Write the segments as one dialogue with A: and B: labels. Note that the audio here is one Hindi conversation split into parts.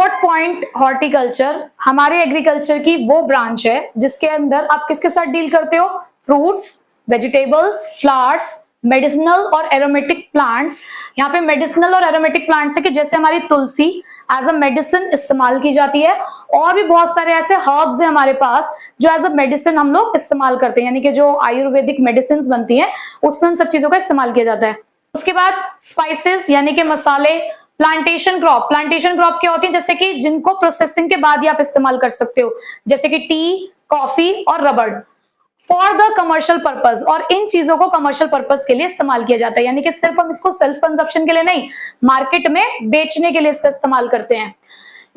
A: फोर्थ पॉइंट, हॉर्टिकल्चर हमारे एग्रीकल्चर की वो ब्रांच है जिसके अंदर आप किसके साथ डील करते हो? फ्रूट्स, वेजिटेबल्स, फ्लावर्स, मेडिसिनल और एरोमेटिक प्लांट्स। यहाँ पे मेडिसिनल और एरोमेटिक प्लांट्स है कि जैसे हमारी तुलसी एज अ मेडिसिन इस्तेमाल की जाती है, और भी बहुत सारे ऐसे हर्ब्स हैं हमारे पास जो एज अ मेडिसिन हम लोग इस्तेमाल करते हैं, यानी कि जो आयुर्वेदिक मेडिसिन बनती है उसमें उन सब चीजों का इस्तेमाल किया जाता है। उसके बाद स्पाइसेस यानी कि मसाले, प्लांटेशन क्रॉप क्या होती है? जैसे कि जिनको प्रोसेसिंग के बाद ही आप इस्तेमाल कर सकते हो, जैसे कि टी, कॉफी और रबड़, फॉर द कमर्शियल पर्पज। और इन चीजों को कमर्शियल पर्पज के लिए इस्तेमाल किया जाता है, यानी कि सिर्फ हम इसको सेल्फ कंजप्शन के लिए नहीं, मार्केट में बेचने के लिए इसका इस्तेमाल करते हैं।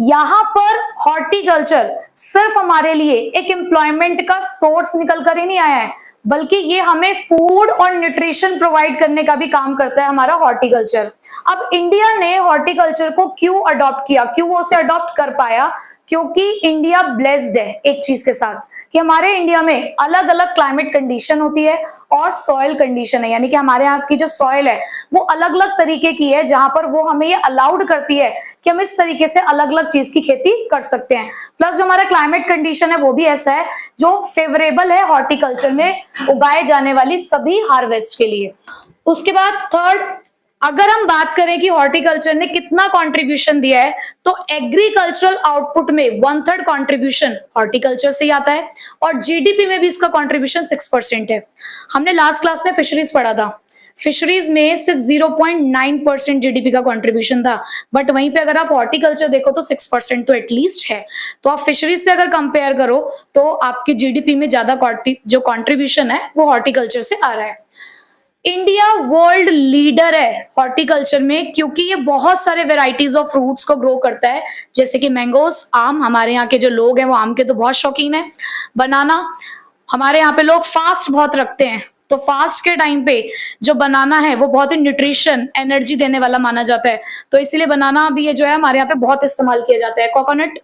A: यहां पर हॉर्टिकल्चर सिर्फ हमारे लिए एक एम्प्लॉयमेंट का सोर्स निकल कर ही नहीं आया है, बल्कि ये हमें फूड और न्यूट्रिशन प्रोवाइड करने का भी काम करता है हमारा हॉर्टिकल्चर। अब इंडिया ने हॉर्टिकल्चर को क्यों अडॉप्ट किया, क्यों वो उसे अडॉप्ट कर पाया? क्योंकि इंडिया ब्लेस्ड है एक चीज के साथ कि हमारे इंडिया में अलग अलग क्लाइमेट कंडीशन होती है और सॉइल कंडीशन है, यानी कि हमारे यहाँ की जो सॉइल है वो अलग अलग तरीके की है, जहां पर वो हमें ये अलाउड करती है कि हम इस तरीके से अलग अलग चीज की खेती कर सकते हैं। प्लस जो हमारा क्लाइमेट कंडीशन है वो भी ऐसा है जो फेवरेबल है हॉर्टिकल्चर में उगाए जाने वाली सभी हार्वेस्ट के लिए। उसके बाद थर्ड, अगर हम बात करें कि हॉर्टिकल्चर ने कितना कंट्रीब्यूशन दिया है, तो एग्रीकल्चरल आउटपुट में 1/3 कंट्रीब्यूशन हॉर्टिकल्चर से ही आता है, और जीडीपी में भी इसका कंट्रीब्यूशन 6% है। हमने लास्ट क्लास में फिशरीज पढ़ा था, फिशरीज में सिर्फ 0.9% जीडीपी का कंट्रीब्यूशन था, बट वहीं पे अगर आप हॉर्टिकल्चर देखो तो 6% तो एटलीस्ट है। तो आप फिशरीज से अगर कंपेयर करो तो आपकी जीडीपी में ज्यादा जो कंट्रीब्यूशन है वो हॉर्टिकल्चर से आ रहा है। इंडिया वर्ल्ड लीडर है हॉर्टिकल्चर में, क्योंकि ये बहुत सारे वेराइटीज ऑफ फ्रूट्स को ग्रो करता है, जैसे कि मैंगोस, आम, हमारे यहाँ के जो लोग हैं वो आम के तो बहुत शौकीन है। बनाना, हमारे यहाँ पे लोग फास्ट बहुत रखते हैं, तो फास्ट के टाइम पे जो बनाना है वो बहुत ही न्यूट्रिशन, एनर्जी देने वाला माना जाता है, तो इसीलिए बनाना भी ये जो है हमारे यहाँ पे बहुत इस्तेमाल किया जाता है। कोकोनट,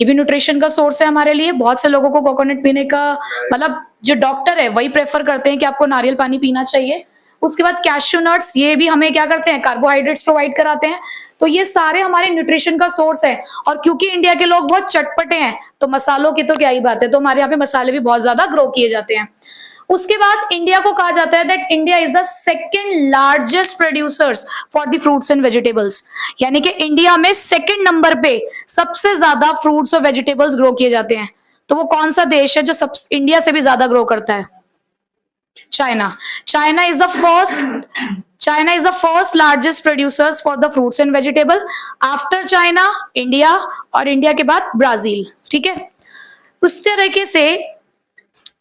A: ये भी न्यूट्रिशन का सोर्स है हमारे लिए, बहुत से लोगों को कोकोनट पीने का, मतलब जो डॉक्टर है वही प्रेफर करते हैं कि आपको नारियल पानी पीना चाहिए। उसके बाद कैश्यू नट्स, ये भी हमें क्या करते हैं, कार्बोहाइड्रेट्स प्रोवाइड कराते हैं। तो ये सारे हमारे न्यूट्रिशन का सोर्स है, और क्योंकि इंडिया के लोग बहुत चटपटे हैं तो मसालों की तो क्या ही बात है, तो हमारे यहाँ पे मसाले भी बहुत ज्यादा ग्रो किए जाते हैं। उसके बाद इंडिया को कहा जाता है that India is the second largest producers for the fruits and vegetables, यानी कि इंडिया में सेकंड नंबर पे सबसे ज्यादा फ्रूट्स और वेजिटेबल्स ग्रो किए जाते हैं। तो वो कौन सा देश है जो सब इंडिया से भी ज्यादा ग्रो करता है? China. China is the first largest producers for the fruits and vegetable. After China India, और इंडिया के बाद ब्राजील। ठीक है, उस तरीके से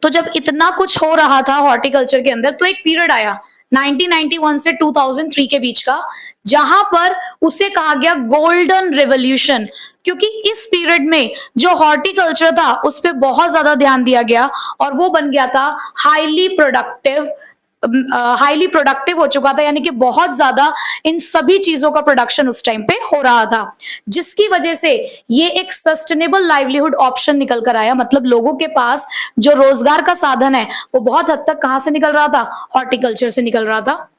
A: तो जब इतना कुछ हो रहा था हॉर्टिकल्चर के अंदर, तो एक पीरियड आया 1991 से 2003 के बीच का, जहां पर उसे कहा गया गोल्डन रेवोल्यूशन, क्योंकि इस पीरियड में जो हॉर्टिकल्चर था उस पर बहुत ज्यादा ध्यान दिया गया और वो बन गया था हाईली प्रोडक्टिव हो चुका था, यानी कि बहुत ज्यादा इन सभी चीजों का प्रोडक्शन उस टाइम पे हो रहा था, जिसकी वजह से ये एक सस्टेनेबल लाइवलीहुड ऑप्शन निकल कर आया। मतलब लोगों के पास जो रोजगार का साधन है वो बहुत हद तक कहां से निकल रहा था? हॉर्टिकल्चर से निकल रहा था।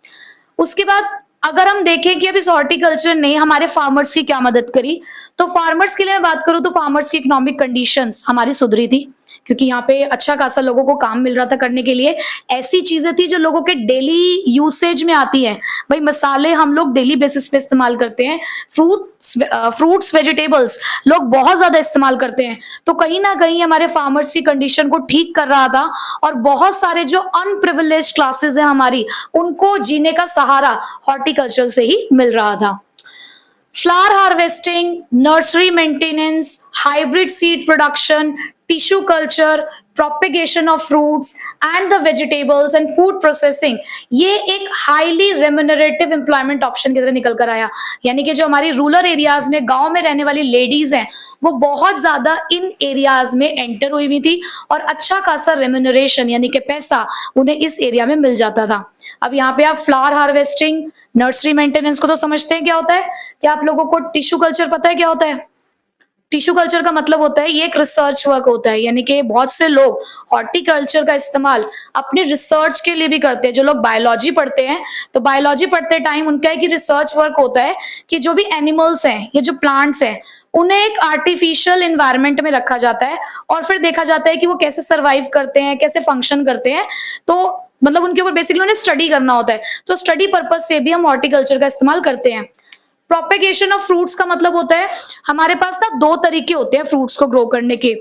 A: उसके बाद अगर हम देखें कि अब इस हॉर्टिकल्चर ने हमारे फार्मर्स की क्या मदद करी, तो फार्मर्स के लिए मैं बात करूं तो फार्मर्स की इकोनॉमिक कंडीशंस हमारी सुधरी थी, क्योंकि यहाँ पे अच्छा खासा लोगों को काम मिल रहा था करने के लिए। ऐसी चीजें थी जो लोगों के डेली यूसेज में आती है, भाई मसाले हम लोग डेली बेसिस पे इस्तेमाल करते हैं, फ्रूट्स वेजिटेबल्स लोग बहुत ज्यादा इस्तेमाल करते हैं, तो कहीं ना कहीं हमारे फार्मर्स की कंडीशन को ठीक कर रहा था, और बहुत सारे जो अनप्रिविलेज्ड क्लासेस हैं हमारी, उनको जीने का सहारा हॉर्टिकल्चर से ही मिल रहा था। Flower harvesting, nursery maintenance, hybrid seed production, tissue culture, propagation of fruits and the vegetables and food processing, ये एक हाईली रेम्यूनरेटिव एम्प्लॉयमेंट ऑप्शन की तरह निकल कर आया। यानी कि जो हमारी रूरल एरियाज में, गांव में रहने वाली लेडीज हैं, वो बहुत ज्यादा इन एरियाज में एंटर हुई हुई थी, और अच्छा खासा रेम्यूनरेशन यानी कि पैसा उन्हें इस एरिया में मिल जाता था। अब यहाँ पे आप फ्लावर हार्वेस्टिंग, नर्सरी मेंटेनेंस को तो समझते हैं क्या होता है? क्या आप लोगों को टिश्यू कल्चर पता है क्या होता है? टिश्यू कल्चर का मतलब होता है ये एक रिसर्च वर्क होता है, यानी कि बहुत से लोग हॉर्टिकल्चर का इस्तेमाल अपनी रिसर्च के लिए भी करते हैं। जो लोग बायोलॉजी पढ़ते हैं तो बायोलॉजी पढ़ते टाइम उनका एक रिसर्च वर्क होता है कि जो भी एनिमल्स हैं, ये जो प्लांट्स हैं, उन्हें एक आर्टिफिशियल एनवायरनमेंट में रखा जाता है और फिर देखा जाता है कि वो कैसे सरवाइव करते हैं, कैसे फंक्शन करते हैं। तो मतलब उनके ऊपर बेसिकली उन्हें स्टडी करना होता है। तो स्टडी पर्पज से भी हम हॉर्टिकल्चर का इस्तेमाल करते हैं। प्रोपेगेशन ऑफ फ्रूट्स का मतलब होता है हमारे पास ना दो तरीके होते हैं फ्रूट्स को ग्रो करने के।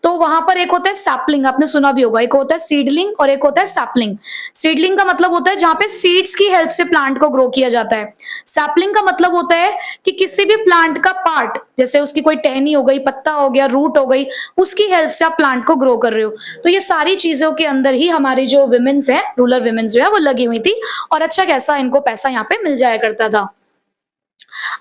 A: तो वहां पर एक होता है सैपलिंग, आपने सुना भी होगा, एक होता है सीडलिंग और एक होता है सैपलिंग। सीडलिंग का मतलब होता है जहां पे सीड्स की हेल्प से प्लांट को ग्रो किया जाता है। सैपलिंग का मतलब होता है कि किसी भी प्लांट का पार्ट, जैसे उसकी कोई टहनी हो गई, पत्ता हो गया, रूट हो गई, उसकी हेल्प से आप प्लांट को ग्रो कर रहे हो। तो ये सारी चीजों के अंदर ही हमारी जो विमेन्स है, रूरल विमेन्स जो है वो लगी हुई थी और अच्छा खासा इनको पैसा यहाँ पे मिल जाया करता था।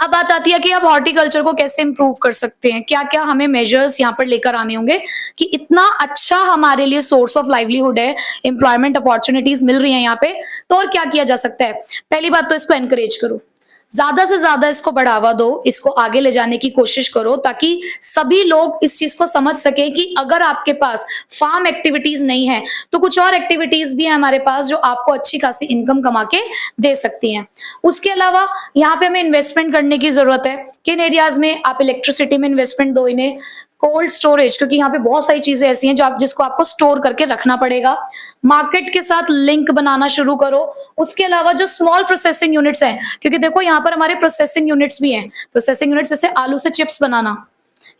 A: अब बात आती है कि अब हॉर्टिकल्चर को कैसे इंप्रूव कर सकते हैं, क्या क्या हमें मेजर्स यहाँ पर लेकर आने होंगे कि इतना अच्छा हमारे लिए सोर्स ऑफ लाइवलीहुड है, एम्प्लॉयमेंट अपॉर्चुनिटीज मिल रही हैं यहाँ पे, तो और क्या किया जा सकता है। पहली बात तो इसको एनकरेज करो, ज्यादा से ज्यादा इसको बढ़ावा दो, इसको आगे ले जाने की कोशिश करो ताकि सभी लोग इस चीज को समझ सके कि अगर आपके पास फार्म एक्टिविटीज नहीं है तो कुछ और एक्टिविटीज भी है हमारे पास जो आपको अच्छी खासी इनकम कमा के दे सकती हैं। उसके अलावा यहाँ पे हमें इन्वेस्टमेंट करने की जरूरत है। किन एरियाज में? आप इलेक्ट्रिसिटी में इन्वेस्टमेंट दो इन्हें, कोल्ड स्टोरेज, क्योंकि यहाँ पे बहुत सारी चीजें ऐसी हैं जो आप जिसको आपको स्टोर करके रखना पड़ेगा। मार्केट के साथ लिंक बनाना शुरू करो। उसके अलावा जो स्मॉल प्रोसेसिंग यूनिट्स हैं, क्योंकि देखो यहाँ पर हमारे प्रोसेसिंग यूनिट्स भी हैं। प्रोसेसिंग यूनिट्स जैसे आलू से चिप्स बनाना,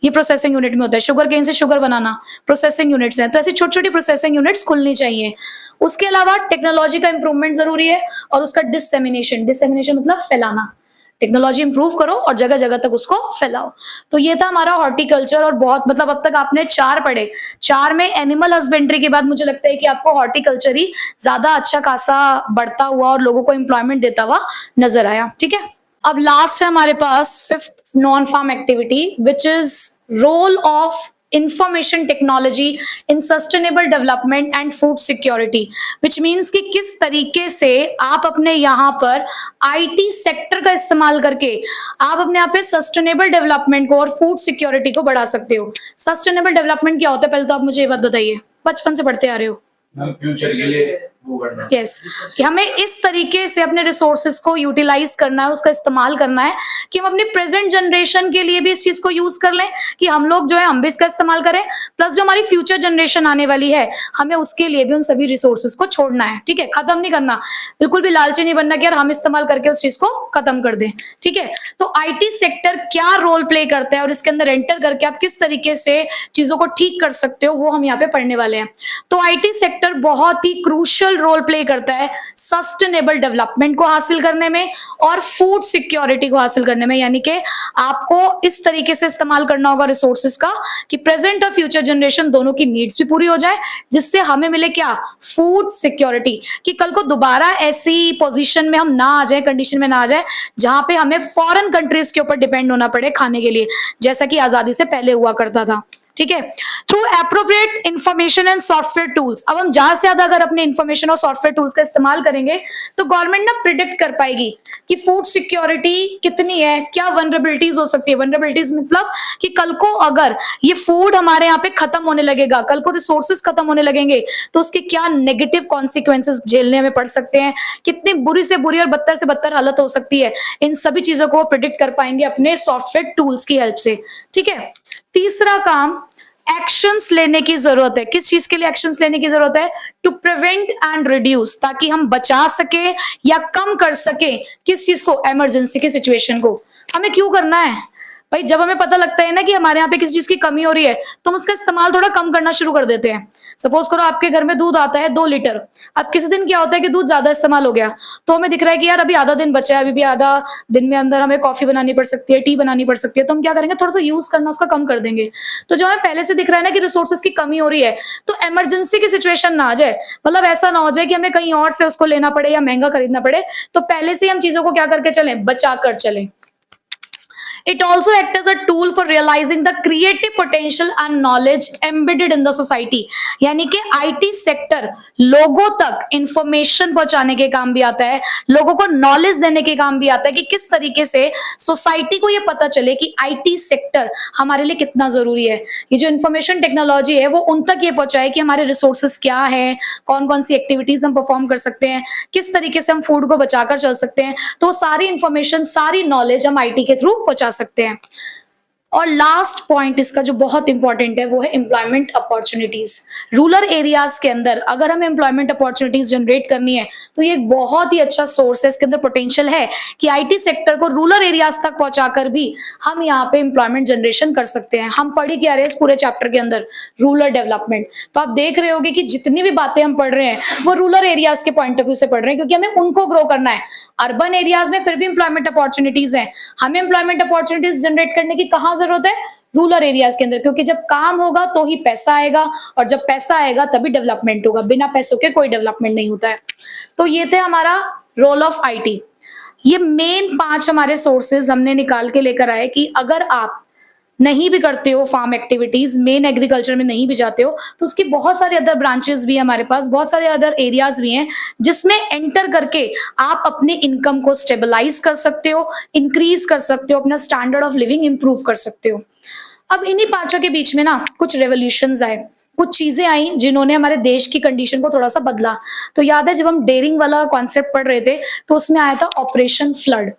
A: ये प्रोसेसिंग यूनिट में होता है। शुगर केन से शुगर बनाना प्रोसेसिंग यूनिट्स हैं। तो ऐसी छोटी छोटी प्रोसेसिंग यूनिट्स खुलनी चाहिए। उसके अलावा टेक्नोलॉजी का इंप्रूवमेंट जरूरी है और उसका डिसेमिनेशन, डिसेमिनेशन मतलब फैलाना। टेक्नोलॉजी इंप्रूव करो और जगह जगह तक उसको फैलाओ। तो ये था हमारा हॉर्टिकल्चर और बहुत मतलब अब तक आपने 4 पढ़े। 4 में एनिमल हस्बेंड्री के बाद मुझे लगता है कि आपको हॉर्टिकल्चर ही ज्यादा अच्छा खासा बढ़ता हुआ और लोगों को एम्प्लॉयमेंट देता हुआ नजर आया। ठीक है, अब लास्ट है हमारे पास 5th non farm activity which is role of information technology in sustainable development and food security, which means कि किस तरीके से आप अपने यहाँ पर आईटी सेक्टर का इस्तेमाल करके आप अपने यहाँ पे सस्टेनेबल डेवलपमेंट को और फूड सिक्योरिटी को बढ़ा सकते हो। सस्टेनेबल डेवलपमेंट क्या होता है, पहले तो आप मुझे ये बात बताइए, बचपन से पढ़ते आ रहे हो।
B: फ्यूचर के लिए वो करना।
A: यस, कि हमें इस तरीके से अपने रिसोर्सेज को यूटिलाइज करना है, उसका इस्तेमाल करना है कि हम अपनी प्रेजेंट जनरेशन के लिए भी इस चीज को यूज कर लें, कि हम लोग जो है हम भी इसका इस्तेमाल करें, प्लस जो हमारी फ्यूचर जनरेशन आने वाली है हमें उसके लिए भी उन सभी रिसोर्सेज को छोड़ना है। ठीक है, खत्म नहीं करना, बिल्कुल भी लालची नहीं बनना कि यार हम इस्तेमाल करके उस चीज को खत्म कर दें। ठीक है, तो आईटी सेक्टर क्या रोल प्ले करता है और इसके अंदर एंटर करके आप किस तरीके से चीजों को ठीक कर सकते हो वो हम यहाँ पे पढ़ने वाले हैं। तो आईटी सेक्टर बहुत ही क्रूशियल रोल प्ले करता है सस्टेनेबल डेवलपमेंट को हासिल करने में और फूड सिक्योरिटी को हासिल करने में, यानी कि आपको इस तरीके से इस्तेमाल करना होगा रिसोर्सेज का कि प्रेजेंट और फ्यूचर जनरेशन दोनों की नीड्स भी पूरी हो जाए, जिससे हमें मिले क्या? फूड सिक्योरिटी, कि कल को दोबारा ऐसी पोजीशन में हम ना आ जाए, कंडीशन में ना आ जाए जहां पे हमें फॉरेन कंट्रीज के ऊपर डिपेंड होना पड़े खाने के लिए, जैसा कि आजादी से पहले हुआ करता था। ठीक है, through appropriate information and software tools, अब हम ज्यादा से ज्यादा अगर अपने इंफॉर्मेशन और सॉफ्टवेयर टूल्स का इस्तेमाल करेंगे तो गवर्नमेंट ना प्रिडिक्ट कर पाएगी कि फूड सिक्योरिटी कितनी है, क्या वनरेबिलिटीज हो सकती है। वनरेबिलिटीज मतलब कि कल को अगर ये फूड हमारे यहाँ पे खत्म होने लगेगा, कल को रिसोर्सेज खत्म होने लगेंगे तो उसके क्या नेगेटिव कॉन्सिक्वेंसेस झेलने में पड़ सकते हैं, कितनी बुरी से बुरी और बदतर से बदतर हालत हो सकती है, इन सभी चीजों को प्रिडिक्ट कर पाएंगे अपने सॉफ्टवेयर टूल्स की हेल्प से। ठीक है, तीसरा काम एक्शंस लेने की जरूरत है। किस चीज के लिए एक्शंस लेने की जरूरत है? टू प्रिवेंट एंड रिड्यूस, ताकि हम बचा सके या कम कर सके किस चीज को? इमरजेंसी की सिचुएशन को। हमें क्यों करना है भाई? जब हमें पता लगता है ना कि हमारे यहाँ पे किसी चीज की कमी हो रही है तो हम उसका इस्तेमाल थोड़ा कम करना शुरू कर देते हैं। सपोज करो आपके घर में दूध आता है 2 लीटर, अब किसी दिन क्या होता है कि दूध ज्यादा इस्तेमाल हो गया तो हमें दिख रहा है कि यार अभी आधा दिन बचा है, अभी भी आधा दिन में अंदर हमें कॉफी बनानी पड़ सकती है, टी बनानी पड़ सकती है, तो हम क्या करेंगे? थोड़ा सा यूज करना उसका कम कर देंगे। तो जो हमें पहले से दिख रहा है ना कि रिसोर्सेज की कमी हो रही है तो इमरजेंसी की सिचुएशन ना आ जाए, मतलब ऐसा ना हो जाए कि हमें कहीं और से उसको लेना पड़े या महंगा खरीदना पड़े, तो पहले से हम चीजों को क्या करके चलें? बचा कर चलें। It also acts as a tool for realizing the creative potential and knowledge embedded in the society. यानी कि आईटी सेक्टर लोगों तक इंफॉर्मेशन पहुंचाने के काम भी आता है, लोगों को नॉलेज देने के काम भी आता है कि किस तरीके से सोसाइटी को ये पता चले कि आईटी सेक्टर हमारे लिए कितना जरूरी है। ये जो इंफॉर्मेशन टेक्नोलॉजी है वो उन तक ये पहुंचाए कि हमारे रिसोर्सेस क्या है, कौन कौन सी एक्टिविटीज हम परफॉर्म कर सकते हैं, किस तरीके से हम फूड को बचाकर चल सकते हैं। तो सारी इंफॉर्मेशन, सारी नॉलेज हम आईटी के थ्रू पहुंचा सकते हैं। और लास्ट पॉइंट इसका जो बहुत इंपॉर्टेंट है वो है एम्प्लॉयमेंट अपॉर्चुनिटीज। रूरल एरियाज के अंदर अगर हमें एम्प्लॉयमेंट अपॉर्चुनिटीज जनरेट करनी है तो ये एक बहुत ही अच्छा सोर्स है, इसके अंदर पोटेंशियल है कि आईटी सेक्टर को रूरल एरियाज तक पहुंचाकर भी हम यहाँ पे एम्प्लॉयमेंट जनरेशन कर सकते हैं। हम पढ़ी क्या रहे हैं इस पूरे चैप्टर के अंदर? Rural development. तो आप देख रहे होगे कि जितनी भी बातें हम पढ़ रहे हैं वो रूरल एरियाज के पॉइंट ऑफ व्यू से पढ़ रहे हैं, क्योंकि हमें उनको ग्रो करना है। अर्बन एरियाज में फिर भी एम्प्लॉयमेंट अपॉर्चुनिटीज है, हमें एम्प्लॉयमेंट अपॉर्चुनिटीज जनरेट करने की कहाँ जरूरत है? रूरल एरियाज के अंदर, क्योंकि जब काम होगा तो ही पैसा आएगा, और जब पैसा आएगा तभी डेवलपमेंट होगा। बिना पैसों के कोई डेवलपमेंट नहीं होता है। तो ये थे हमारा रोल ऑफ आईटी। ये मेन 5 हमारे सोर्सेज हमने निकाल के लेकर आए कि अगर आप नहीं भी करते हो फार्म एक्टिविटीज, मेन एग्रीकल्चर में नहीं भी जाते हो, तो उसकी बहुत सारे अदर ब्रांचेस भी है हमारे पास, बहुत सारे अदर एरियाज भी हैं जिसमें एंटर करके आप अपने इनकम को स्टेबलाइज कर सकते हो, इंक्रीज कर सकते हो, अपना स्टैंडर्ड ऑफ लिविंग इंप्रूव कर सकते हो। अब इन्हीं 5 के बीच में ना कुछ रेवोल्यूशंस आए, कुछ चीजें आई जिन्होंने हमारे देश की कंडीशन को थोड़ा सा बदला। तो याद है जब हम डेयरिंग वाला कॉन्सेप्ट पढ़ रहे थे तो उसमें आया था ऑपरेशन फ्लड।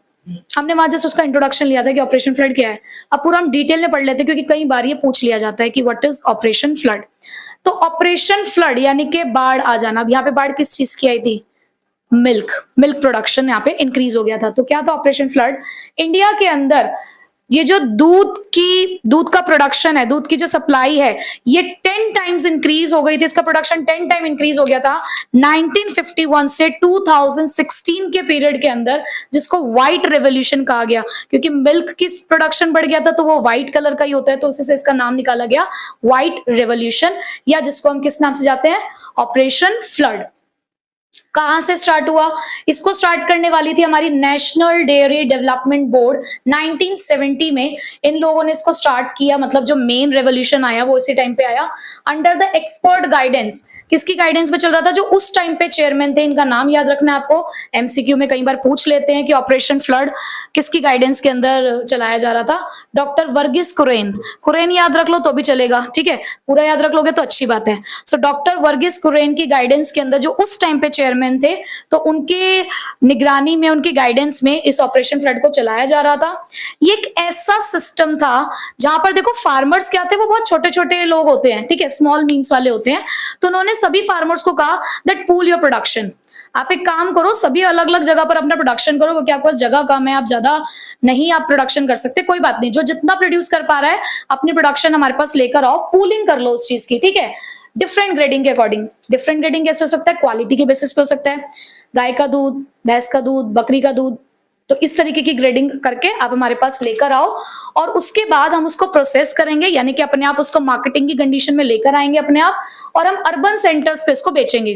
A: हमने वहां जस्ट उसका इंट्रोडक्शन लिया था कि ऑपरेशन फ्लड क्या है। अब पूरा हम डिटेल में पढ़ लेते हैं क्योंकि कई बार ये पूछ लिया जाता है कि व्हाट इज ऑपरेशन फ्लड। तो ऑपरेशन फ्लड यानी कि बाढ़ आ जाना। अब यहाँ पे बाढ़ किस चीज की आई थी? मिल्क प्रोडक्शन यहाँ पे इंक्रीज हो गया था। तो क्या था ऑपरेशन फ्लड? इंडिया के अंदर ये जो दूध का प्रोडक्शन है, दूध की जो सप्लाई है, ये 10 टाइम्स इंक्रीज हो गई थी। इसका प्रोडक्शन 10 टाइम इंक्रीज हो गया था 1951 से 2016 के पीरियड के अंदर, जिसको व्हाइट रेवोल्यूशन कहा गया। क्योंकि मिल्क की प्रोडक्शन बढ़ गया था तो वो व्हाइट कलर का ही होता है, तो उसी से इसका नाम निकाला गया व्हाइट रेवोल्यूशन, या जिसको हम किस नाम से जाते हैं? Operation flood. कहां से स्टार्ट हुआ? इसको स्टार्ट करने वाली थी हमारी नेशनल डेयरी डेवलपमेंट बोर्ड 1970 में। इन लोगों ने इसको स्टार्ट किया, मतलब जो मेन रेवोल्यूशन आया वो इसी टाइम पे आया, अंडर द एक्सपर्ट गाइडेंस। किसकी गाइडेंस पे चल रहा था? जो उस टाइम पे चेयरमैन थे, इनका नाम याद रखना है आपको, एमसीक्यू में कई बार पूछ लेते हैं कि ऑपरेशन फ्लड किसकी गाइडेंस के अंदर चलाया जा रहा था? डॉक्टर वर्गीस कुरियन। कुरियन याद रख लो तो भी चलेगा, ठीक है, पूरा याद रख लोगे तो अच्छी बात है। सो डॉक्टर वर्गीस कुरियन की गाइडेंस के अंदर जो उस टाइम पे चेयरमैन थे, तो उनके निगरानी में, उनकी गाइडेंस में इस ऑपरेशन फ्लड को चलाया जा रहा था। ये एक ऐसा सिस्टम था जहां पर देखो फार्मर्स क्या थे, वो बहुत छोटे छोटे लोग होते हैं, ठीक है, स्मॉल मीन्स वाले होते हैं। तो उन्होंने सभी फार्मर्स को कहा दैट पूल योर प्रोडक्शन। आप एक काम करो, सभी अलग अलग जगह पर अपना प्रोडक्शन करो, क्योंकि आपको जगह कम है, आप ज्यादा नहीं आप प्रोडक्शन कर सकते, कोई बात नहीं, जो जितना प्रोड्यूस कर पा रहा है अपनी प्रोडक्शन हमारे पास लेकर आओ, पूलिंग कर लो उस चीज की, ठीक है, डिफरेंट ग्रेडिंग के अकॉर्डिंग। डिफरेंट ग्रेडिंग कैसे हो सकता है? क्वालिटी के बेसिस पे हो सकता है, गाय का दूध, भैंस का दूध, बकरी का दूध, तो इस तरीके की ग्रेडिंग करके आप हमारे पास लेकर आओ, और उसके बाद हम उसको प्रोसेस करेंगे, यानी कि अपने आप उसको मार्केटिंग की कंडीशन में लेकर आएंगे अपने आप, और हम अर्बन सेंटर्स पे इसको बेचेंगे।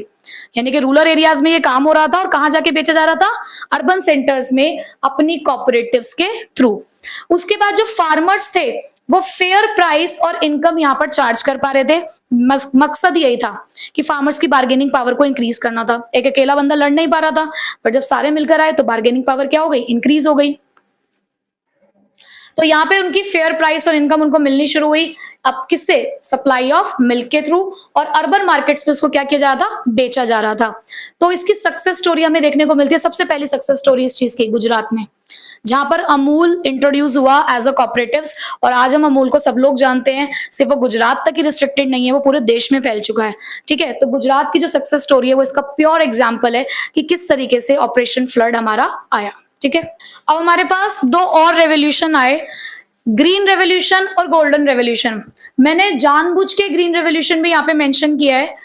A: यानी कि रूरल एरियाज में ये काम हो रहा था, और कहां जाके बेचा जा रहा था? अर्बन सेंटर्स में, अपनी कोऑपरेटिव्स के थ्रू। उसके बाद जो फार्मर्स थे वो फेयर प्राइस और इनकम यहाँ पर चार्ज कर पा रहे थे। मकसद यही था कि फार्मर्स की बार्गेनिंग पावर को इंक्रीज करना था। एक अकेला बंदा लड़ नहीं पा रहा था, पर जब सारे मिलकर आए तो बार्गेनिंग पावर क्या हो गई? इंक्रीज हो गई। तो यहाँ पे उनकी फेयर प्राइस और इनकम उनको मिलनी शुरू हुई। अब किससे? सप्लाई ऑफ मिल्क के थ्रू, और अर्बन मार्केट्स पे उसको क्या किया जा रहा था? बेचा जा रहा था। तो इसकी सक्सेस स्टोरी हमें देखने को मिलती है। सबसे पहली सक्सेस स्टोरी इस चीज की गुजरात में, जहां पर अमूल इंट्रोड्यूस हुआ एज अ कोऑपरेटिव्स, और आज हम अमूल को सब लोग जानते हैं। सिर्फ वो गुजरात तक ही रिस्ट्रिक्टेड नहीं है, वो पूरे देश में फैल चुका है, ठीक है। तो गुजरात की जो सक्सेस स्टोरी है वो इसका प्योर एग्जाम्पल है कि किस तरीके से ऑपरेशन फ्लड हमारा आया, ठीक है। अब हमारे पास 2 और रेवोल्यूशन आए, ग्रीन रेवोल्यूशन और गोल्डन रेवोल्यूशन। मैंने जानबूझ के ग्रीन रेवोल्यूशन भी यहाँ पे मेंशन किया है।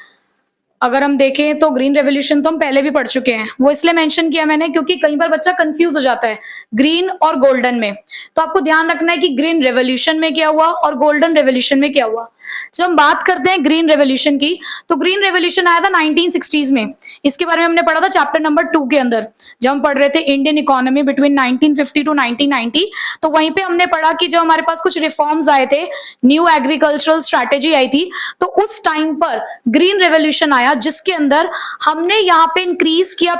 A: अगर हम देखें तो ग्रीन रेवोल्यूशन तो हम पहले भी पढ़ चुके हैं, वो इसलिए मेंशन किया मैंने क्योंकि कई बार बच्चा कंफ्यूज हो जाता है ग्रीन और गोल्डन में। तो आपको ध्यान रखना है कि ग्रीन रेवोल्यूशन में क्या हुआ और गोल्डन रेवोल्यूशन में क्या हुआ। जब हम बात करते हैं ग्रीन रेवोल्यूशन की, तो ग्रीन रेवोल्यूशन आया था 1960s में। इसके बारे में हमने पढ़ा था चैप्टर नंबर 2 के अंदर, जब हम पढ़ रहे थे इंडियन इकोनॉमी बिटवीन 1950 टू 1990। तो वहीं पे हमने पढ़ा कि जब हमारे पास कुछ रिफॉर्म्स आए थे, न्यू एग्रीकल्चरल स्ट्रैटेजी आई थी, तो उस टाइम पर ग्रीन रेवोल्यूशन आया, जिसके अंदर हमने यहाँ पे इंक्रीज किया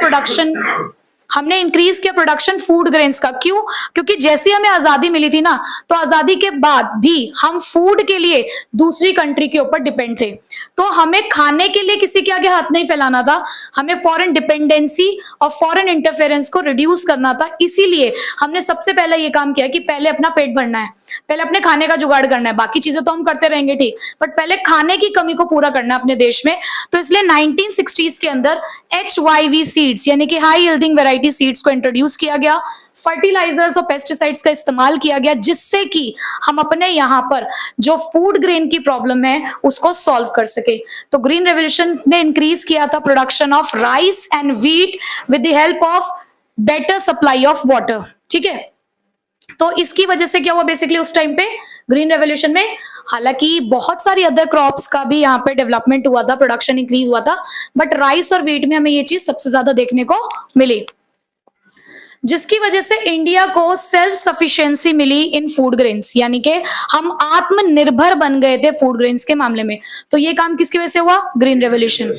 A: प्रोडक्शन फूड ग्रेन्स का। क्यों? क्योंकि जैसी हमें आजादी मिली थी ना, तो आजादी के बाद भी हम फूड के लिए दूसरी कंट्री के ऊपर डिपेंड थे। तो हमें खाने के लिए किसी के आगे हाथ नहीं फैलाना था, हमें फॉरेन डिपेंडेंसी और फॉरेन इंटरफेरेंस को रिड्यूस करना था। इसीलिए हमने सबसे पहले ये काम किया कि पहले अपना पेट भरना है, पहले अपने खाने का जुगाड़ करना है। बाकी चीजें तो हम करते रहेंगे ठीक, बट पहले खाने की कमी को पूरा करना है अपने देश में। तो इसलिए 1960s के अंदर HYV सीड्स यानी कि हाई यील्डिंग वैरायटी सीड्स को इंट्रोड्यूस किया गया, फर्टिलाइजर्स और पेस्टिसाइड्स का इस्तेमाल किया गया, जिससे कि हम अपने यहाँ पर जो फूड ग्रेन की प्रॉब्लम है उसको सॉल्व कर सके। तो ग्रीन रेवोल्यूशन ने इंक्रीज किया था production of rice and wheat with the help of better supply of water. ठीक है, तो इसकी वजह से क्या हुआ बेसिकली उस टाइम पे ग्रीन रेवोल्यूशन में, हालांकि बहुत सारी अदर क्रॉप्स का भी यहाँ पे डेवलपमेंट हुआ था, प्रोडक्शन इंक्रीज हुआ था, बट राइस और व्हीट में हमें ये चीज सबसे ज्यादा देखने को मिली, जिसकी वजह से इंडिया को सेल्फ सफिशिएंसी मिली इन फूड ग्रेन्स, यानी कि हम आत्मनिर्भर बन गए थे फूड ग्रेन्स के मामले में। तो ये काम किसकी वजह से हुआ? Green revolution.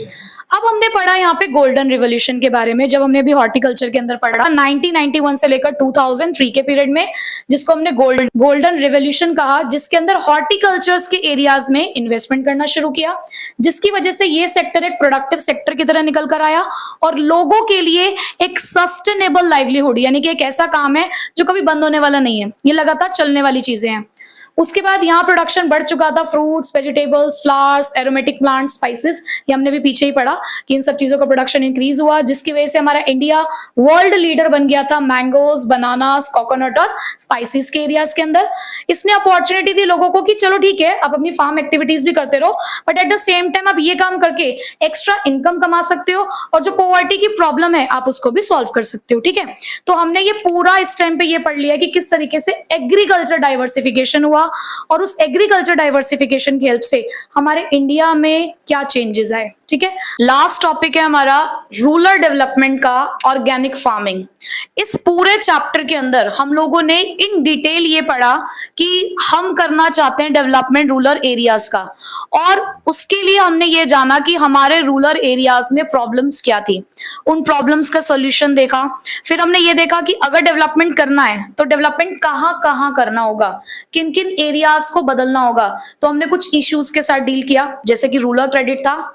A: अब हमने पढ़ा यहाँ पे गोल्डन रिवोल्यूशन के बारे में, जब हमने अभी हॉर्टिकल्चर के अंदर पढ़ा 1991 से लेकर 2003 के पीरियड में, जिसको हमने गोल्डन रिवोल्यूशन कहा, जिसके अंदर हॉर्टिकल्चर्स के एरियाज में इन्वेस्टमेंट करना शुरू किया, जिसकी वजह से ये सेक्टर एक प्रोडक्टिव सेक्टर की तरह निकल कर आया और लोगों के लिए एक सस्टेनेबल लाइवलीहुड, यानी कि एक ऐसा काम है जो कभी बंद होने वाला नहीं है, ये लगातार चलने वाली चीजें हैं। उसके बाद यहाँ प्रोडक्शन बढ़ चुका था, fruits, vegetables, flowers, aromatic plants, spices, ये हमने भी पीछे ही पढ़ा कि इन सब चीजों का प्रोडक्शन इंक्रीज हुआ, जिसकी वजह से हमारा इंडिया वर्ल्ड लीडर बन गया था मैंगोज, बनानास, कोकोनट और स्पाइसेस के एरियाज के अंदर। इसने अपॉर्चुनिटी दी लोगों को कि चलो ठीक है, आप अपनी फार्म एक्टिविटीज भी करते रहो, but at the same time आप ये काम करके एक्स्ट्रा इनकम कमा सकते हो और जो पॉवर्टी की प्रॉब्लम है आप उसको भी सॉल्व कर सकते हो। ठीक है, तो हमने ये पूरा इस टाइम पे ये पढ़ लिया कि किस तरीके से एग्रीकल्चर डाइवर्सिफिकेशन हुआ और उस एग्रीकल्चर डाइवर्सिफिकेशन की हेल्प से हमारे इंडिया में क्या चेंजेस आए। ठीक है, लास्ट टॉपिक है हमारा रूरल डेवलपमेंट का, ऑर्गेनिक फार्मिंग। इस पूरे चैप्टर के अंदर हम लोगों ने इन डिटेल ये पढ़ा कि हम करना चाहते हैं डेवलपमेंट रूरल एरियाज का, और उसके लिए हमने ये जाना कि हमारे रूरल एरियाज में प्रॉब्लम्स क्या थी, उन प्रॉब्लम्स का सॉल्यूशन देखा। फिर हमने ये देखा कि अगर डेवलपमेंट करना है तो डेवलपमेंट कहाँ कहाँ करना होगा, किन किन एरियाज को बदलना होगा। तो हमने कुछ इश्यूज के साथ डील किया, जैसे कि रूरल क्रेडिट था,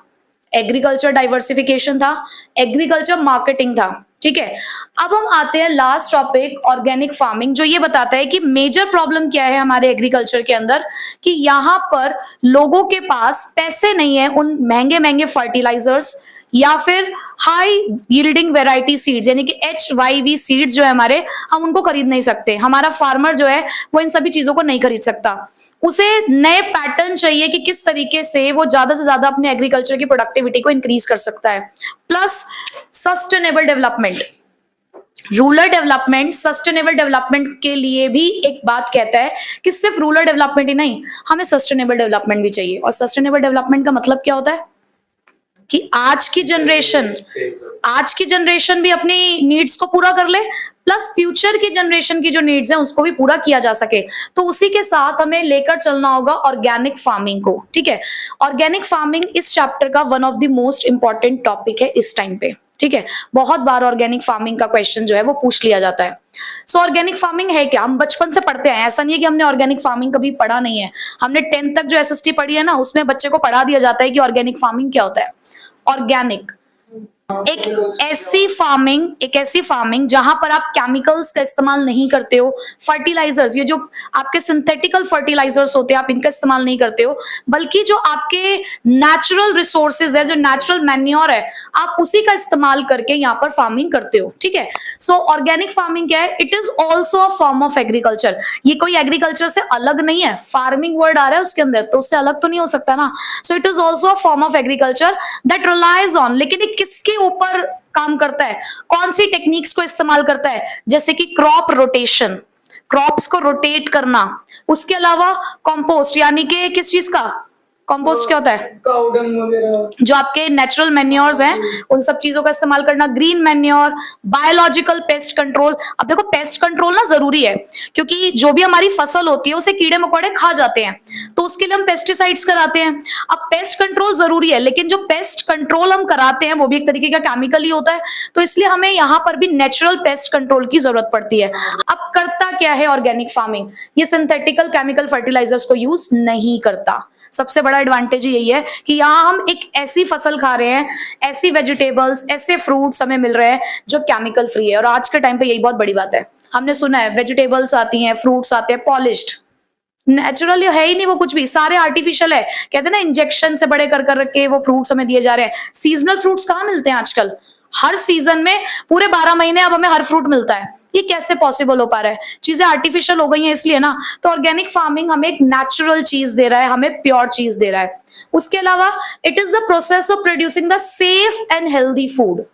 A: एग्रीकल्चर डाइवर्सिफिकेशन था, एग्रीकल्चर मार्केटिंग था। ठीक है, अब हम आते हैं लास्ट टॉपिक, ऑर्गेनिक फार्मिंग, जो ये बताता है कि मेजर प्रॉब्लम क्या है हमारे एग्रीकल्चर के अंदर, कि यहाँ पर लोगों के पास पैसे नहीं है उन महंगे महंगे फर्टिलाइजर्स या फिर हाई यील्डिंग वेराइटी सीड्स, यानी कि HYV सीड्स जो है हमारे, हम उनको खरीद नहीं सकते। हमारा फार्मर जो है वो इन सभी चीजों को नहीं खरीद सकता, उसे नए पैटर्न चाहिए कि किस तरीके से वो ज्यादा से ज्यादा अपने एग्रीकल्चर की प्रोडक्टिविटी को इंक्रीज कर सकता है। Plus sustainable development, rural development sustainable development के लिए भी एक बात कहता है कि सिर्फ रूरल डेवलपमेंट ही नहीं, हमें सस्टेनेबल डेवलपमेंट भी चाहिए। और सस्टेनेबल डेवलपमेंट का मतलब क्या होता है कि आज की जनरेशन भी अपनी नीड्स को पूरा कर ले, प्लस फ्यूचर की जनरेशन की जो नीड्स हैं उसको भी पूरा किया जा सके। तो उसी के साथ हमें लेकर चलना होगा ऑर्गेनिक फार्मिंग को। ठीक है, ऑर्गेनिक फार्मिंग इस चैप्टर का one of the most important topic है इस टाइम पे। ठीक है, बहुत बार ऑर्गेनिक फार्मिंग का क्वेश्चन जो है वो पूछ लिया जाता है। सो ऑर्गेनिक फार्मिंग है क्या? हम बचपन से पढ़ते हैं, ऐसा नहीं है कि हमने ऑर्गेनिक फार्मिंग कभी पढ़ा नहीं है। हमने 10th तक जो SST पढ़ी है ना, उसमें बच्चे को पढ़ा दिया जाता है कि ऑर्गेनिक फार्मिंग क्या होता है। ऑर्गेनिक एक ऐसी फार्मिंग जहां पर आप केमिकल्स का इस्तेमाल नहीं करते हो, फर्टिलाइजर्स, ये जो आपके सिंथेटिकल फर्टिलाइजर्स होते हैं आप इनका इस्तेमाल नहीं करते हो, बल्कि जो आपके नेचुरल रिसोर्सेज है, जो नेचुरल मैन्योर है, आप उसी का इस्तेमाल करके यहाँ पर फार्मिंग करते हो। ठीक है, सो ऑर्गेनिक फार्मिंग क्या है? It is also a form of agriculture. ये कोई एग्रीकल्चर से अलग नहीं है, फार्मिंग वर्ड आ रहा है उसके अंदर तो उससे अलग तो नहीं हो सकता ना। So it is also a form of agriculture that relies on, लेकिन ये किसके ऊपर काम करता है, कौन सी टेक्निक्स को इस्तेमाल करता है? जैसे कि क्रॉप रोटेशन, क्रॉप्स को रोटेट करना, उसके अलावा कंपोस्ट, यानी कि किस चीज का, कंपोस्ट क्या होता है?
C: काऊ डंग वगैरह,
A: जो आपके नेचुरल मैन्योर्स हैं उन सब चीजों का इस्तेमाल करना, green manure, biological pest control. अब देखो पेस्ट कंट्रोल ना जरूरी है, क्योंकि जो भी हमारी फसल होती है उसे कीड़े मकोड़े खा जाते हैं, तो उसके लिए हम पेस्टिसाइड्स कराते हैं। अब पेस्ट कंट्रोल जरूरी है, लेकिन जो पेस्ट कंट्रोल हम कराते हैं वो भी एक तरीके का केमिकल ही होता है, तो इसलिए हमें यहाँ पर भी नेचुरल पेस्ट कंट्रोल की जरूरत पड़ती है। अब करता क्या है ऑर्गेनिक फार्मिंग? ये सिंथेटिकल केमिकल फर्टिलाइजर्स को यूज नहीं करता। सबसे बड़ा एडवांटेज यही है कि यहाँ हम एक ऐसी फसल खा रहे हैं, ऐसी वेजिटेबल्स, ऐसे फ्रूट्स हमें मिल रहे हैं जो केमिकल फ्री है। और आज के टाइम पे यही बहुत बड़ी बात है। हमने सुना है वेजिटेबल्स आती हैं, फ्रूट्स आते हैं पॉलिश्ड, नेचुरल है ही नहीं वो कुछ भी, सारे आर्टिफिशियल है। कहते हैं ना इंजेक्शन से बड़े कर कर के वो फ्रूट्स हमें दिए जा रहे हैं। सीजनल फ्रूट्स कहाँ मिलते हैं आजकल? हर सीजन में पूरे 12 महीने अब हमें हर फ्रूट मिलता है। ये कैसे पॉसिबल हो पा रहा है? चीजें आर्टिफिशियल हो गई हैं इसलिए ना। तो ऑर्गेनिक फार्मिंग हमें एक नेचुरल चीज दे रहा है, हमें प्योर चीज दे रहा है। उसके अलावा it is the process of producing the safe and healthy food.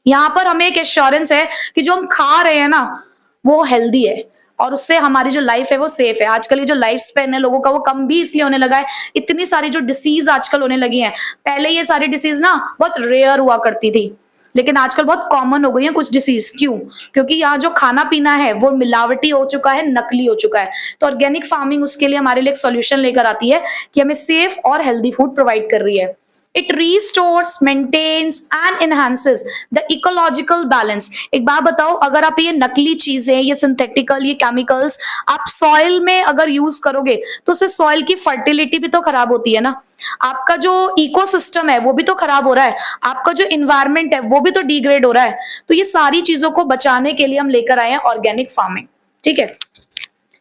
A: यहाँ पर हमें एक एश्योरेंस है कि जो हम खा रहे हैं ना वो हेल्दी है और उससे हमारी जो लाइफ है वो सेफ है। आजकल ये जो लाइफ स्पेन है लोगों का वो कम भी इसलिए होने लगा है। इतनी सारी जो डिसीज आजकल होने लगी हैं, पहले ये सारी डिसीज ना बहुत रेयर हुआ करती थी, लेकिन आजकल बहुत कॉमन हो गई है कुछ डिसीज। क्यों? क्योंकि यहाँ जो खाना पीना है वो मिलावटी हो चुका है, नकली हो चुका है। तो ऑर्गेनिक फार्मिंग उसके लिए हमारे लिए एक सॉल्यूशन लेकर आती है कि हमें सेफ और हेल्दी फूड प्रोवाइड कर रही है। It restores, maintains and enhances the ecological balance। एक बात बताओ, अगर आप ये नकली चीजें, ये सिंथेटिकल, ये केमिकल्स आप सॉइल में अगर यूज करोगे तो उससे सॉइल की फर्टिलिटी भी तो खराब होती है ना। आपका जो इकोसिस्टम है वो भी तो खराब हो रहा है, आपका जो इन्वायरमेंट है वो भी तो डिग्रेड हो रहा है। तो ये सारी चीजों को बचाने के लिए हम लेकर आए हैं ऑर्गेनिक फार्मिंग, ठीक है।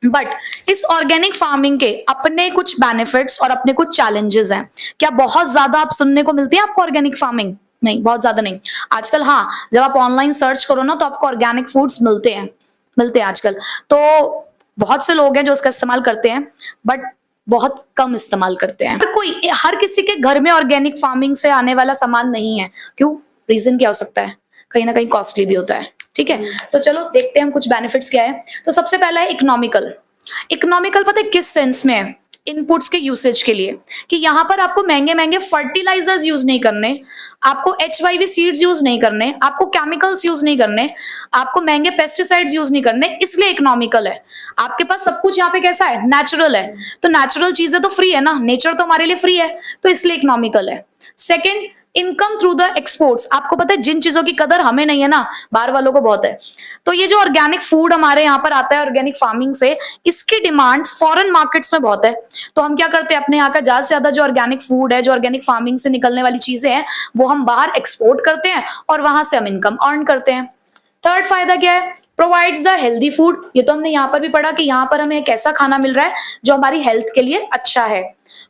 A: बट इस ऑर्गेनिक फार्मिंग के अपने कुछ बेनिफिट्स और अपने कुछ चैलेंजेस हैं। क्या बहुत ज्यादा आप सुनने को मिलती है आपको ऑर्गेनिक फार्मिंग? नहीं, बहुत ज्यादा नहीं। आजकल हाँ, जब आप ऑनलाइन सर्च करो ना तो आपको ऑर्गेनिक फूड्स मिलते हैं आजकल। तो बहुत से लोग हैं जो उसका इस्तेमाल करते हैं, बट बहुत कम इस्तेमाल करते हैं। हर किसी के घर में ऑर्गेनिक फार्मिंग से आने वाला सामान नहीं है। क्यों? रीजन क्या हो सकता है? कहीं ना कहीं कॉस्टली भी होता है, ठीक है। तो चलो देखते हैं हम कुछ बेनिफिट्स क्या है। तो सबसे पहला है इकोनॉमिकल पता है किस सेंस में है? इनपुट्स के यूसेज के लिए, कि यहाँ पर आपको महंगे महंगे फर्टिलाइजर्स यूज नहीं करने, आपको HYV सीड्स यूज नहीं करने, आपको केमिकल्स यूज नहीं करने, आपको महंगे पेस्टिसाइड्स यूज नहीं करने, इसलिए इकोनॉमिकल है। आपके पास सब कुछ यहाँ पे कैसा है? नेचुरल है। तो नेचुरल चीजें तो फ्री है ना, नेचर तो हमारे लिए फ्री है, तो इसलिए इकोनॉमिकल है। Second, income through the exports. आपको पता है जिन चीजों की कदर हमें नहीं है ना, बाहर वालों को बहुत है। तो ये जो ऑर्गेनिक फूड हमारे यहाँ पर आता है ऑर्गेनिक फार्मिंग से, इसकी डिमांड फॉरेन मार्केट्स में बहुत है। तो हम क्या करते हैं, अपने यहाँ का ज्यादा से ज्यादा जो ऑर्गेनिक फूड है, जो ऑर्गेनिक फार्मिंग से निकलने वाली चीजें हैं, वो हम बाहर एक्सपोर्ट करते हैं और वहां से हम इनकम अर्न करते हैं। थर्ड फायदा क्या है? Provides the healthy food. ये तो हमने यहाँ पर भी पढ़ा कि यहाँ पर हमें एक ऐसा खाना मिल रहा है जो हमारी हेल्थ के लिए अच्छा है।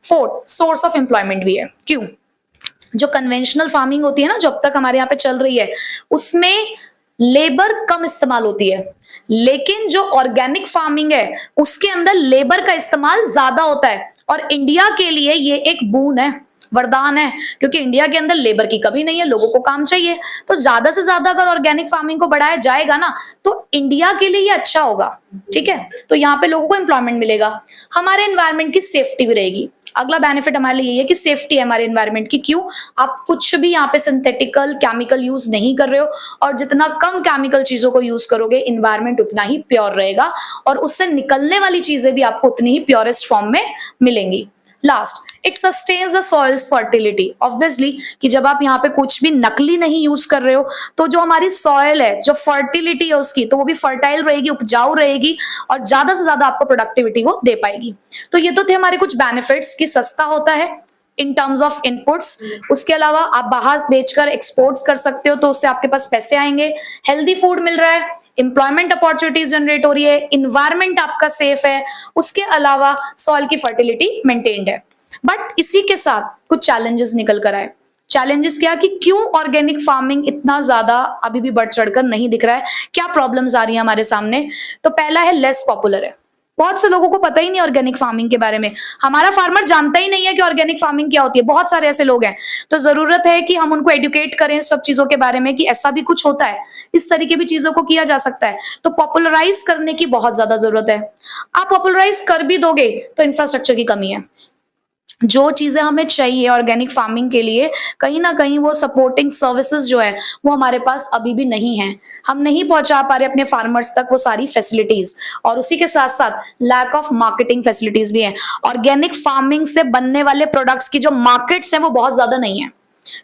A: फोर्थ, सोर्स ऑफ एम्प्लॉयमेंट भी है। क्यों? जो कन्वेंशनल फार्मिंग होती है ना, जो अब तक हमारे यहाँ पे चल रही है, उसमें लेबर कम इस्तेमाल होती है, लेकिन जो ऑर्गेनिक फार्मिंग है उसके अंदर लेबर का इस्तेमाल ज्यादा होता है। और इंडिया के लिए ये एक बून है, वरदान है, क्योंकि इंडिया के अंदर लेबर की कमी नहीं है, लोगों को काम चाहिए। तो ज्यादा से ज्यादा अगर ऑर्गेनिक फार्मिंग को बढ़ाया जाएगा ना तो इंडिया के लिए ये अच्छा होगा, ठीक है। तो यहाँ पे लोगों को एम्प्लॉयमेंट मिलेगा, हमारे एनवायरमेंट की सेफ्टी भी रहेगी। अगला बेनिफिट हमारे लिए ये है कि सेफ्टी है हमारे एनवायरमेंट की। क्यों? आप कुछ भी यहाँ पे सिंथेटिकल केमिकल यूज नहीं कर रहे हो, और जितना कम केमिकल चीजों को यूज करोगे एनवायरमेंट उतना ही प्योर रहेगा, और उससे निकलने वाली चीजें भी आपको उतनी ही प्योरेस्ट फॉर्म में मिलेंगी। Last, it sustains the soils fertility. Obviously कि जब आप यहाँ पे कुछ भी नकली नहीं यूज कर रहे हो तो जो हमारी सॉइल है, जो फर्टिलिटी है उसकी, तो वो भी फर्टाइल रहेगी, उपजाऊ रहेगी, और ज्यादा से ज्यादा आपको प्रोडक्टिविटी वो दे पाएगी। तो ये तो थे हमारे कुछ बेनिफिट्स कि सस्ता होता है इन टर्म्स ऑफ इनपुट्स। उसके अलावा आप बाहर बेचकर एक्सपोर्ट्स कर सकते हो, तो उससे आपके पास पैसे आएंगे। हेल्दी फूड मिल रहा है, एम्प्लॉयमेंट अपॉर्चुनिटीज जनरेट हो रही है, इन्वायरमेंट आपका सेफ है, उसके अलावा सॉइल की फर्टिलिटी मेंटेन्ड है। बट इसी के साथ कुछ चैलेंजेस निकल कर आए। चैलेंजेस क्या कि क्यों ऑर्गेनिक फार्मिंग इतना ज्यादा अभी भी बढ़ चढ़कर नहीं दिख रहा है, क्या प्रॉब्लम्स आ रही है हमारे सामने? तो पहला है लेस पॉपुलर है। बहुत से लोगों को पता ही नहीं ऑर्गेनिक फार्मिंग के बारे में, हमारा फार्मर जानता ही नहीं है कि ऑर्गेनिक फार्मिंग क्या होती है। बहुत सारे ऐसे लोग हैं, तो जरूरत है कि हम उनको एडुकेट करें सब चीजों के बारे में कि ऐसा भी कुछ होता है, इस तरीके भी चीजों को किया जा सकता है। तो पॉपुलराइज करने की बहुत ज्यादा जरूरत है। आप पॉपुलराइज कर भी दोगे तो इंफ्रास्ट्रक्चर की कमी है। जो चीजें हमें चाहिए ऑर्गेनिक फार्मिंग के लिए, कहीं ना कहीं वो सपोर्टिंग सर्विसेज जो है वो हमारे पास अभी भी नहीं है। हम नहीं पहुंचा पा रहे अपने फार्मर्स तक वो सारी फैसिलिटीज, और उसी के साथ साथ लैक ऑफ मार्केटिंग फैसिलिटीज भी है। ऑर्गेनिक फार्मिंग से बनने वाले प्रोडक्ट्स की जो मार्केट्स हैं वो बहुत ज्यादा नहीं है,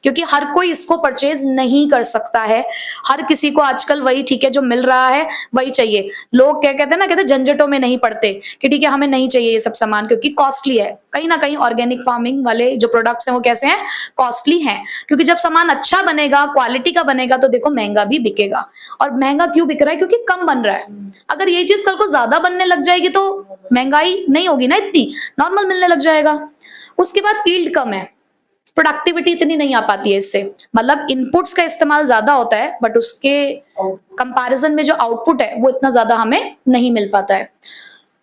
A: क्योंकि हर कोई इसको परचेज नहीं कर सकता है। हर किसी को आजकल वही ठीक है जो मिल रहा है वही चाहिए। लोग क्या कहते हैं ना, कहते हैं झंझटों में नहीं पड़ते कि ठीक है हमें नहीं चाहिए ये सब सामान क्योंकि कॉस्टली है। कहीं ना कहीं ऑर्गेनिक फार्मिंग वाले जो प्रोडक्ट्स हैं वो कैसे हैं, कॉस्टली हैं, क्योंकि जब सामान अच्छा बनेगा, क्वालिटी का बनेगा, तो देखो महंगा भी बिकेगा। और महंगा क्यों बिक रहा है, क्योंकि कम बन रहा है। अगर ये चीज कल को ज्यादा बनने लग जाएगी तो महंगाई नहीं होगी ना इतनी, नॉर्मल मिलने लग जाएगा। उसके बाद यील्ड कम है, प्रोडक्टिविटी इतनी नहीं आ पाती है इससे, मतलब इनपुट्स का इस्तेमाल ज्यादा होता है बट उसके कंपैरिजन में जो आउटपुट है वो इतना ज्यादा हमें नहीं मिल पाता है।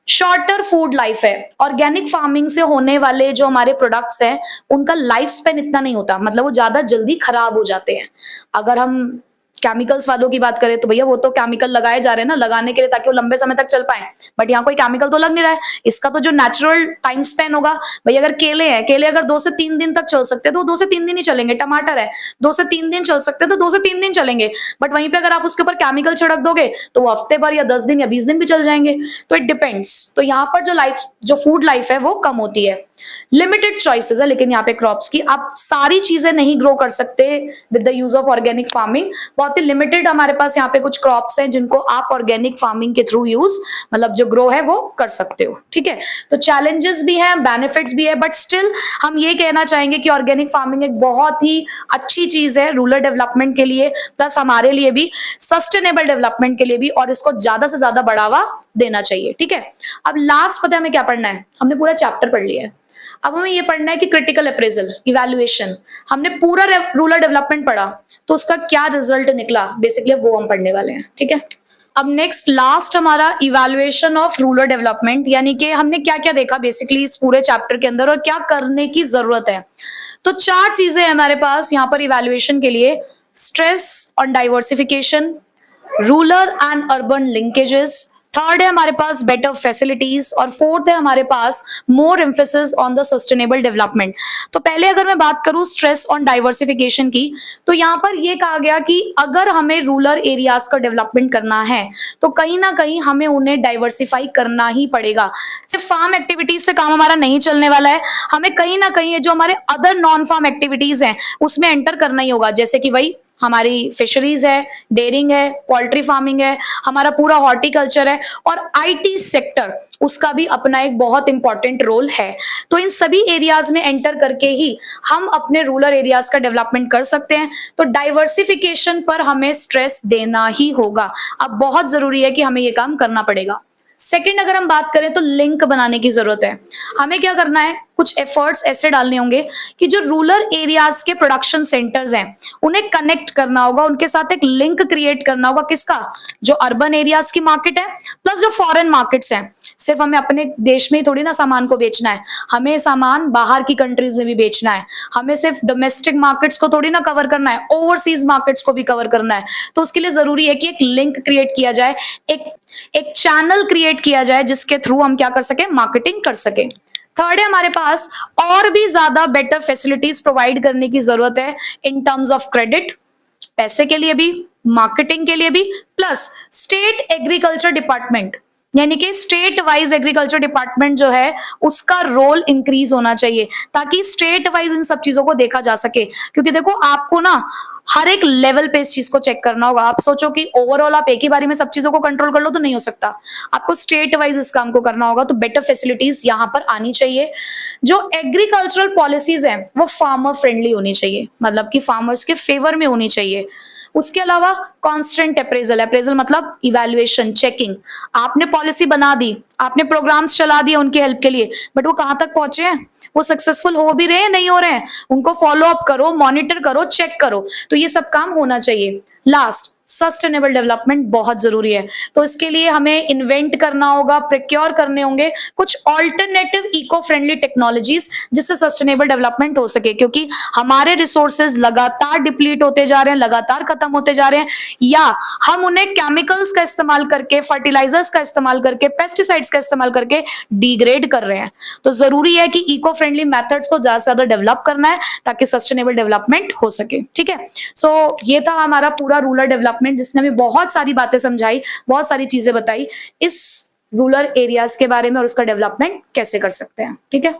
A: शॉर्टर फूड लाइफ है, ऑर्गेनिक फार्मिंग से होने वाले जो हमारे प्रोडक्ट्स हैं उनका लाइफ स्पेन इतना नहीं होता, मतलब वो ज्यादा जल्दी खराब हो जाते हैं। अगर हम केमिकल्स वालों की बात करें तो भैया वो तो केमिकल लगाए जा रहे हैं ना लगाने के लिए ताकि वो लंबे समय तक चल पाए, बट यहाँ कोई केमिकल तो लग नहीं रहा है। इसका तो जो नेचुरल टाइम स्पेन होगा, भैया अगर केले हैं, केले अगर 2 से 3 दिन तक चल सकते हैं तो 2 से 3 दिन ही चलेंगे। टमाटर है 2 से 3 दिन चल सकते हैं तो 2 से 3 दिन चलेंगे, बट वहीं पे अगर आप उसके ऊपर केमिकल छिड़क दोगे तो वो हफ्ते भर या 10 दिन या 20 दिन भी चल जाएंगे। तो इट डिपेंड्स। तो यहाँ पर जो फूड लाइफ है वो कम होती है। लिमिटेड चॉइसेस है लेकिन यहाँ पे क्रॉप्स की, आप सारी चीजें नहीं ग्रो कर सकते with the use of organic farming. बहुत ही लिमिटेड हमारे पास यहाँ पे कुछ क्रॉप्स हैं जिनको आप ऑर्गेनिक फार्मिंग के थ्रू यूज, मतलब जो ग्रो है वो कर सकते हो। ठीक है, तो चैलेंजेस भी हैं, बेनिफिट्स भी है, बट स्टिल हम ये कहना चाहेंगे कि ऑर्गेनिक फार्मिंग एक बहुत ही अच्छी चीज है रूरल डेवलपमेंट के लिए, प्लस हमारे लिए भी सस्टेनेबल डेवलपमेंट के लिए भी, और इसको ज्यादा से ज्यादा बढ़ावा देना चाहिए। ठीक है, अब लास्ट पता है हमें क्या पढ़ना है, हमने पूरा चैप्टर पढ़ लिया है। अब हमें ये पढ़ना है कि क्रिटिकल अप्रेजल, इवैल्यूएशन। हमने पूरा रूरल डेवलपमेंट पढ़ा तो उसका क्या रिजल्ट निकला, बेसिकली वो हम पढ़ने वाले हैं। ठीक है, अब नेक्स्ट लास्ट हमारा इवैल्यूएशन ऑफ रूरल डेवलपमेंट, यानी कि हमने क्या क्या देखा बेसिकली इस पूरे चैप्टर के अंदर और क्या करने की जरूरत है। तो 4 चीजें हमारे पास यहाँ पर इवैल्यूएशन के लिए: stress on diversification, rural and urban linkages, third है हमारे पास बेटर फैसिलिटीज, और फोर्थ है हमारे पास more emphasis on the sustainable development. तो पहले अगर मैं बात करूं स्ट्रेस ऑन डाइवर्सिफिकेशन की, तो यहाँ पर ये कहा गया कि अगर हमें रूरल एरियाज का डेवलपमेंट करना है तो कहीं ना कहीं हमें उन्हें डाइवर्सिफाई करना ही पड़ेगा। सिर्फ फार्म एक्टिविटीज से काम हमारा नहीं चलने वाला है, हमें कहीं ना कहीं जो हमारे अदर नॉन फार्म एक्टिविटीज हैं उसमें एंटर करना ही होगा, जैसे कि भाई हमारी फिशरीज है, डेयरिंग है, पोल्ट्री फार्मिंग है, हमारा पूरा हॉर्टिकल्चर है, और आईटी सेक्टर उसका भी अपना एक बहुत इंपॉर्टेंट रोल है। तो इन सभी एरियाज में एंटर करके ही हम अपने रूरल एरियाज का डेवलपमेंट कर सकते हैं। तो डाइवर्सिफिकेशन पर हमें स्ट्रेस देना ही होगा, अब बहुत जरूरी है कि हमें ये काम करना पड़ेगा। सेकंड अगर हम बात करें तो लिंक बनाने की जरूरत है। हमें क्या करना है, कुछ एफर्ट्स ऐसे डालने होंगे कि जो रूरल एरियाज के प्रोडक्शन सेंटर्स हैं उन्हें कनेक्ट करना होगा, उनके साथ एक लिंक क्रिएट करना होगा। किसका, जो अर्बन एरियाज की मार्केट है प्लस जो फॉरेन मार्केट्स हैं। सिर्फ हमें अपने देश में ही थोड़ी ना सामान को बेचना है, हमें सामान बाहर की कंट्रीज में भी बेचना है। हमें सिर्फ डोमेस्टिक मार्केट्स को थोड़ी ना कवर करना है, ओवरसीज मार्केट्स को भी कवर करना है। तो उसके लिए जरूरी है कि एक लिंक क्रिएट किया जाए, एक चैनल क्रिएट किया जाए जिसके थ्रू हम क्या कर सके, मार्केटिंग कर सके। थर्ड है हमारे पास और भी ज्यादा बेटर फैसिलिटीज प्रोवाइड करने की जरूरत है इन टर्म्स ऑफ क्रेडिट, पैसे के लिए भी, मार्केटिंग के लिए भी, प्लस स्टेट एग्रीकल्चर डिपार्टमेंट, यानी कि स्टेट वाइज एग्रीकल्चर डिपार्टमेंट जो है उसका रोल इंक्रीज होना चाहिए ताकि स्टेट वाइज इन सब चीजों को देखा जा सके। क्योंकि देखो आपको ना हर एक लेवल पे इस चीज को चेक करना होगा। आप सोचो कि ओवरऑल आप एक ही बारी में सब चीजों को कंट्रोल कर लो तो नहीं हो सकता, आपको स्टेट वाइज इस काम को करना होगा। तो बेटर फैसिलिटीज यहाँ पर आनी चाहिए। जो एग्रीकल्चरल पॉलिसीज हैं वो फार्मर फ्रेंडली होनी चाहिए, मतलब कि फार्मर्स के फेवर में होनी चाहिए। उसके अलावा कांस्टेंट अप्रेजल मतलब इवैल्यूएशन, चेकिंग। आपने पॉलिसी बना दी, आपने प्रोग्राम्स चला दिए उनके हेल्प के लिए, बट वो कहाँ तक पहुंचे हैं, वो सक्सेसफुल हो भी रहे हैं नहीं हो रहे हैं, उनको फॉलो अप करो, मॉनिटर करो, चेक करो। तो ये सब काम होना चाहिए। लास्ट सस्टेनेबल डेवलपमेंट बहुत जरूरी है। तो इसके लिए हमें इन्वेंट करना होगा, प्रिक्योर करने होंगे कुछ ऑल्टरनेटिव इको फ्रेंडली टेक्नोलॉजीज जिससे सस्टेनेबल डेवलपमेंट हो सके, क्योंकि हमारे रिसोर्सेज लगातार डिप्लीट होते जा रहे हैं, लगातार खत्म होते जा रहे हैं, या हम उन्हें केमिकल्स का इस्तेमाल करके, फर्टिलाइजर्स का इस्तेमाल करके, पेस्टिसाइड्स का इस्तेमाल करके डिग्रेड कर रहे हैं। तो जरूरी है कि इको फ्रेंडली मेथड्स को ज्यादा से ज्यादा डेवलप करना है ताकि सस्टेनेबल डेवलपमेंट हो सके। ठीक है, सो ये था हमारा पूरा रूरल डेवलपमेंट, जिसने हमें बहुत सारी बातें समझाई, बहुत सारी चीजें बताई इस रूरल एरियाज के बारे में और उसका डेवलपमेंट कैसे कर सकते हैं। ठीक है।